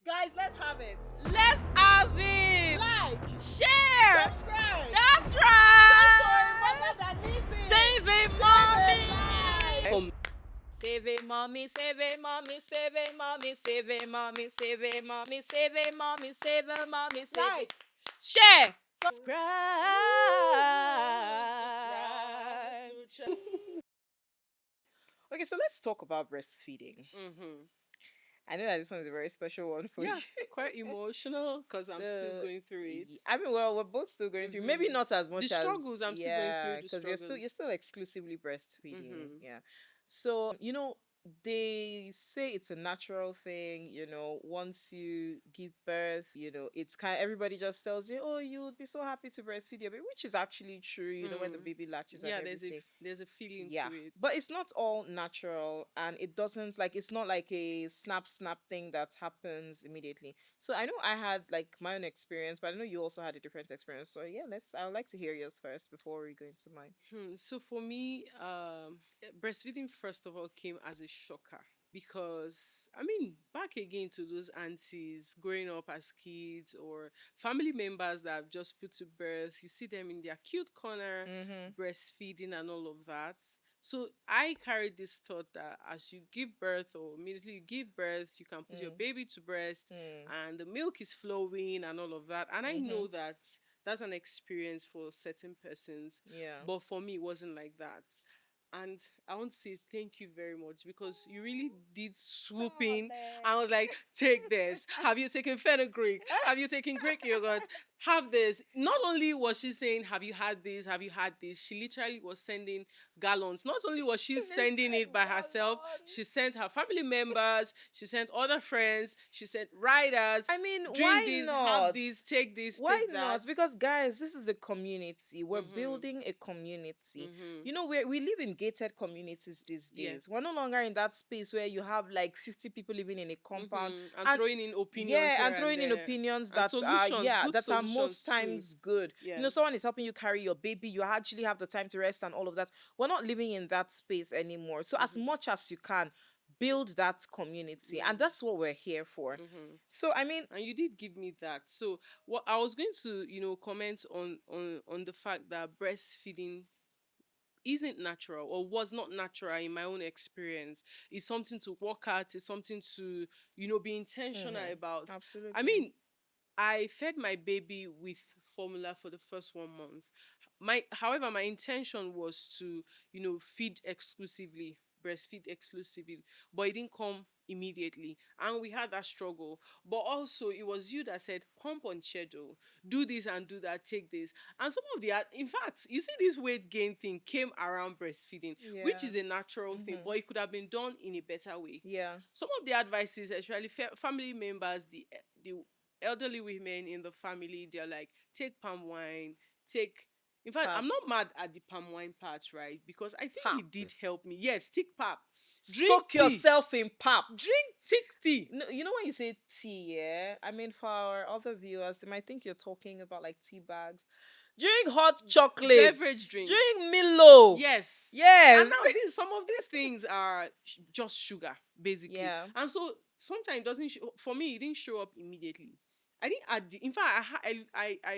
Guys, let's have it. Let's have it. Like, Share. subscribe. That's Send to a right. mother that needs it. Save a mommy. Save a mommy, save a mommy, save a mommy, save a mommy, save a mommy, save a mommy, save a mommy, save a Like, share. Subscribe. subscribe. Okay, so let's talk about breastfeeding. Mm-hmm. I know that this one is a very special one for Yeah, you. quite emotional because I'm still going through it. I mean, well, we're both still going through. Maybe not as The much as struggles, I'm still going through the because you're struggles. still exclusively breastfeeding. Mm-hmm. Yeah. So they say it's a natural thing. Once you give birth, it's kind. Everybody just tells you, oh, you would be so happy to breastfeed your baby, which is actually true. When the Mm. baby latches and Yeah, everything. there's a feeling Yeah, to it. but it's not all natural, and it doesn't like it's not like a snap thing that happens immediately. So I know I had like my own experience, but I know you also had a different experience. So yeah, I would like to hear yours first before we go into mine. So for me, breastfeeding first of all came as a shocker because I mean, back again to those aunties growing up as kids or family members that have just put to birth, you see them in their cute corner Mm-hmm. breastfeeding and all of that. So I carried this thought that as you give birth or immediately you give birth, you can put your Mm. baby to breast Mm. and the milk is flowing and all of that. And I Mm-hmm. know that that's an experience for certain persons, Yeah. but for me it wasn't like that. And I want to say thank you very much because you really did swoop Stop in. I was like, it. take this. Have you taken fenugreek? Have you taken Greek yogurt? Have this. Not only was she saying, have you had this? Have you had this? She literally was sending gallons. Not only was she They sending said it by herself, gallon. she sent her family members, she sent other friends, she sent riders. I mean, Drink why this, have not? this, take this, Why take that. not? Because guys, this is a community. We're Mm-hmm. building a community. Mm-hmm. We live in gated communities these Yeah. days. We're no longer in that space where you have like 50 people living in a compound And and throwing in opinions yeah, here and and throwing in there. opinions And that are solutions, yeah, good that are solutions most too. times good. Yeah. Someone is helping you carry your baby, you actually have the time to rest and all of that. We're not living in that space anymore. So as Mm-hmm. much as you can, build that community. Yeah. And that's what we're here for. Mm-hmm. So I mean, And you did give me that. So what I was going to, comment on the fact that breastfeeding isn't natural or was not natural in my own experience. It's something to work at, it's something to, be intentional mhm, about. I absolutely. mean, I fed my baby with formula for the first 1 month. However, my intention was to, feed exclusively, breastfeed exclusively, but it didn't come immediately. And we had that struggle. But also it was you that said, pump on schedule, do this and do that, take this. And some of in fact, you see this weight gain thing came around breastfeeding, which Yeah. is a natural thing, Mhm. but it could have been done in a better way. Yeah. Some of the advices, especially family members, the elderly women in the family, they're like, take palm wine, take. In fact, I'm Pap. not mad at the palm wine part, right? Because I think Pap. it did help me. Yes, take pap, drink Soak tea, yourself in pap. drink thick tea. No, when you say tea, yeah, I mean for our other viewers, they might think you're talking about like tea bags. Drink hot chocolate. Beverage drinks. Drink Milo. Yes. And Yes. now some of these things are just sugar, basically. Yeah. And so sometimes it doesn't for me it didn't show up immediately. I didn't add in fact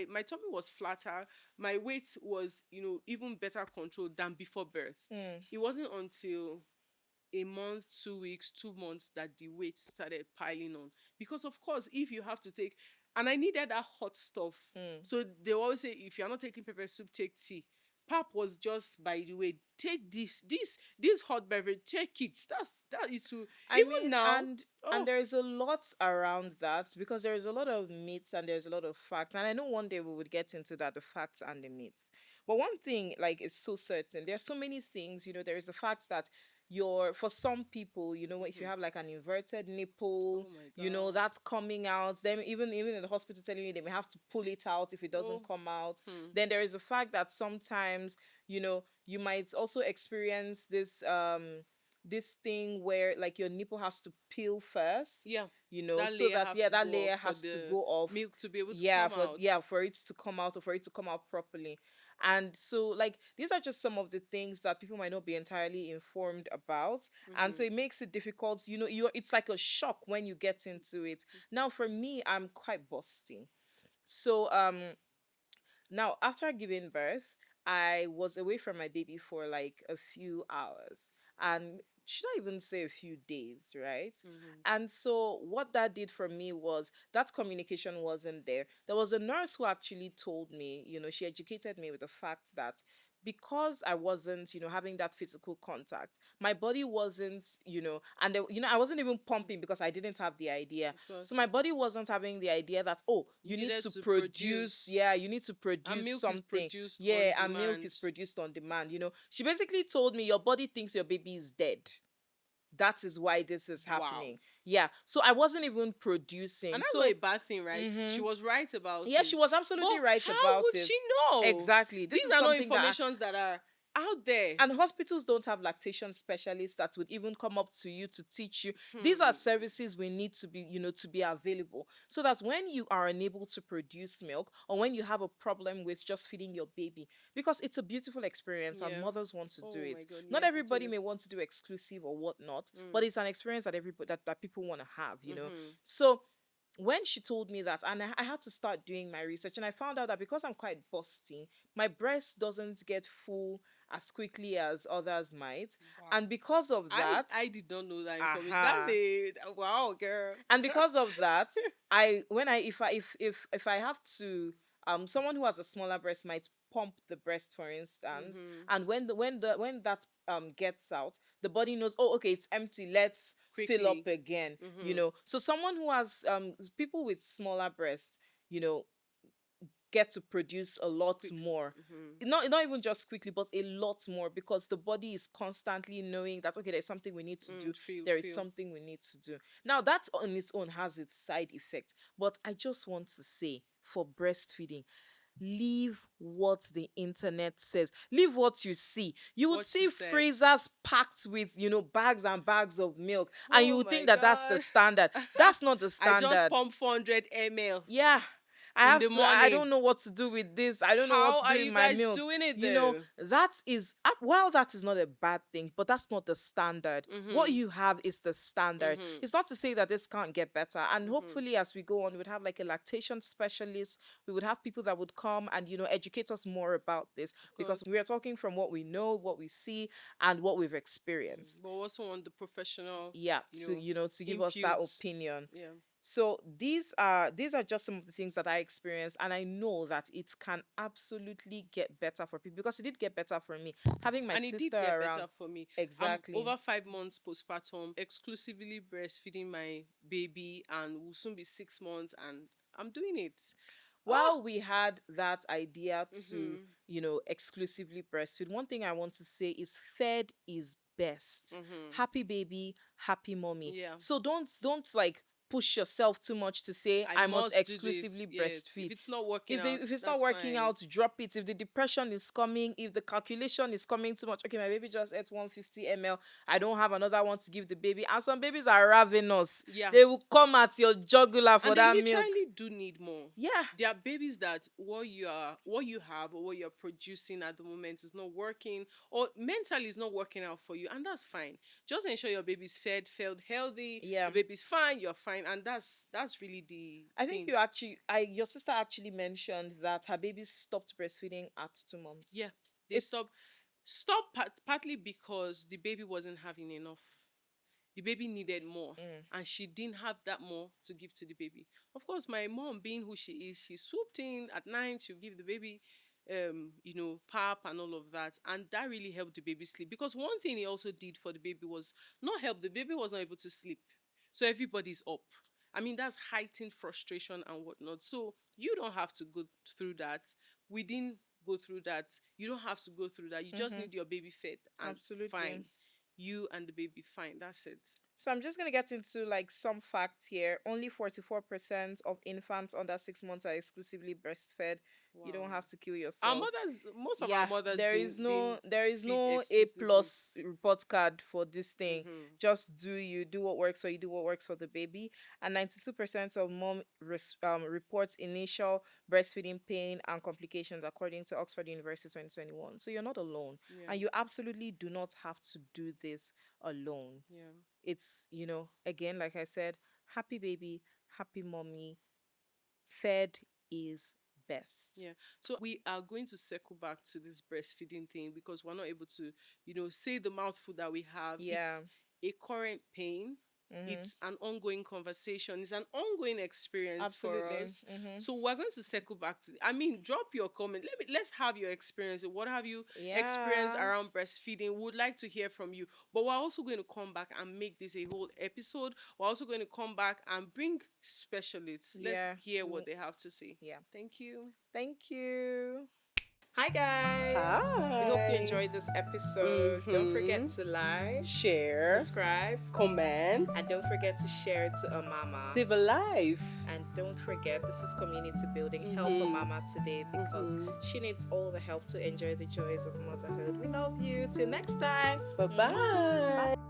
my tummy was flatter, my weight was, even better controlled than before birth. Mm. It wasn't until a month, 2 weeks, 2 months that the weight started piling on. Because of course, if you have to take, and I needed that hot stuff. Mm. So they always say, if you're not taking pepper soup, take tea. Pap was just by the way, take this hot beverage, take it. That is to I even mean, now. and Oh, there's a lot around that because there's a lot of myths and there's a lot of facts. And I know one day we would get into that, the facts and the myths. But one thing, like, is so certain. There are so many things, there is the fact that for some people, if you mhm. have like an inverted nipple, Oh my god. that's coming out. Then even in the hospital telling you they may have to pull it out if it doesn't Oh, come out. hmm. Then there is the fact that sometimes, you might also experience this thing where like your nipple has to peel first, Yeah. That so layer that have yeah, to that go off layer for has to the go off. milk to be able to Yeah, come out. for it to come out or for it to come out properly. And so, like, these are just some of the things that people might not be entirely informed about. And so Mm-hmm. it makes it difficult. It's like a shock when you get into it. Now, for me, I'm quite busty. So, now, after giving birth, I was away from my baby for like a few hours. And should I even say a few days, right? Mm-hmm. And so, what that did for me was that communication wasn't there. There was a nurse who actually told me, she educated me with the fact that because I wasn't, having that physical contact, my body wasn't, and I wasn't even pumping because I didn't have the idea. Of So course. my body wasn't having the idea that, oh, You you need needed to to produce, produce, yeah, you need to and produce milk is something. produced on Yeah, and milk demand. is produced on demand. She basically told me your body thinks your baby is dead. That is why this is Wow. happening. Yeah. So I wasn't even And producing. that's not a So, bad thing, right? She mhm. was right about Yeah, she it. was absolutely But right how about would it. she know? Exactly. This These is are not something that informations that are out there. and hospitals don't have lactation specialists that would even come up to you to teach you. These are Hmm. services we need to be, to be available. So that when you are unable to produce milk or when you have a problem with just feeding your baby, because it's a beautiful experience and Yeah. mothers want to do Oh my it. god, Not yes it everybody may is. want to do exclusive or whatnot, Mm. but it's an experience that everybody that people want to have. Mm-hmm. So when she told me that, and I had to start doing my research, and I found out that because I'm quite busty, my breast doesn't get full as quickly as others might. Wow. And because of I that, I did not know that information. That's aha. a wow, girl. And because of that, I when I if I if I have to someone who has a smaller breast might pump the breast, for instance. Mm-hmm. And when that gets out, the body knows, oh, okay, it's empty, let's fill up Quickly. again. Mm-hmm. So someone who has people with smaller breasts, you know get to produce a lot Quickly. more. Mm-hmm. Not even just quickly, but a lot more, because the body is constantly knowing that, okay, there's something we need to do, Feel, there is feel. something we need to do. Now that on its own has its side effects, but I just want to say, for breastfeeding, leave what the internet says, leave what you see. You would What she see said. freezers packed with, bags and bags of milk, and you Oh would my think that that's the god. standard. That's not the I just standard. pumped 400 ml Yeah, in the I morning. don't know what to do with this, I don't know what How to are do with you my guys milk. doing it though? That is well, that is not a bad thing, but that's not the standard. What Mm-hmm. you have is the standard. Mm-hmm. It's not to say that this can't get better, and Mm-hmm. hopefully as we go on, we would have like a lactation specialist. We would have people that would come and educate us more about this, Of because course. we are talking from what we know, what we see, and what we've experienced. But also on the professional, Yeah, you to know, to give us that imputes. opinion. Yeah. So these are just some of the things that I experienced, and I know that it can absolutely get better for people, because it did get better for me having my And it did sister get around. better for me. I'm Exactly. over 5 months postpartum, exclusively breastfeeding my baby, and will soon be 6 months, and I'm doing it. Oh. While we had that idea to, Mm-hmm. exclusively breastfeed, one thing I want to say is fed is best. Mm-hmm. Happy baby, happy mommy. Yeah. So don't like push yourself too much to say I I must must do exclusively this. Yes. If breastfeed. it's not working out, If it's not that's working fine. out, drop it. If the depression is coming, if the calculation is coming too much, okay, my baby just ate 150 ml, I don't have another one to give the baby. And some babies are ravenous, Yeah. they will come at your jugular for And they that milk. literally do need more. Yeah. There are babies that what you have or what you're producing at the moment is not working, or mentally is not working out for you, and that's fine. Just ensure your baby's fed healthy, Yeah. your baby's fine, you're fine, and that's really the I think thing. you actually, your sister actually mentioned that her baby stopped breastfeeding at 2 months. Yeah, they It's stop partly because the baby wasn't having enough. The baby needed more, mm, and she didn't have that more to give to the baby. Of course, my mom, being who she is, she swooped in at night. She'll give the baby pap and all of that, and that really helped the baby sleep. Because one thing he also did for the baby was not help the baby was not able to sleep, so everybody's up. I mean, that's heightened frustration and whatnot. So you don't have to go through that. We didn't go through that. You don't have to go through that. You just mm-hmm, need your baby fed and absolutely. fine. You and the baby fine. That's it. So I'm just going to get into like some facts here. Only 44% of infants under 6 months are exclusively breastfed. You don't Wow. have to kill Our yourself. mothers, most of our Yeah, mothers there is didn't feed no A exclusively. plus report card for this thing. Mm-hmm. Just do what works for you, do what works for the baby. And 92% of reports initial breastfeeding pain and complications according to Oxford University 2021. So you're not alone, Yeah. and you absolutely do not have to do this alone. Yeah. It's, again, like I said, happy baby, happy mommy. Fed is best. Yeah. So we are going to circle back to this breastfeeding thing because we're not able to, say the mouthful that we have. Yeah. It's a current pain. Mm-hmm. It's an ongoing conversation. It's an ongoing experience for Absolutely. us. Mm-hmm. So we're going to circle back to. I mean, drop your comment. Let's have your experience. What have you experienced Yeah. around breastfeeding? Would like to hear from you. But we're also going to come back and make this a whole episode. We're also going to come back and bring specialists. Let's Yeah. hear what they have to say. Yeah. Thank you. Thank you. Hi, guys. We hope you Hi. enjoyed this episode. Don't forget Mm-hmm. to like, Share, subscribe, comment, and don't forget to share it to a mama. save a life. And don't forget, this is community building. Help a Mm-hmm. mama today because Mm-hmm. she needs all the help to enjoy the joys of motherhood. We love you. Till next time. Bye Mwah. bye. Bye.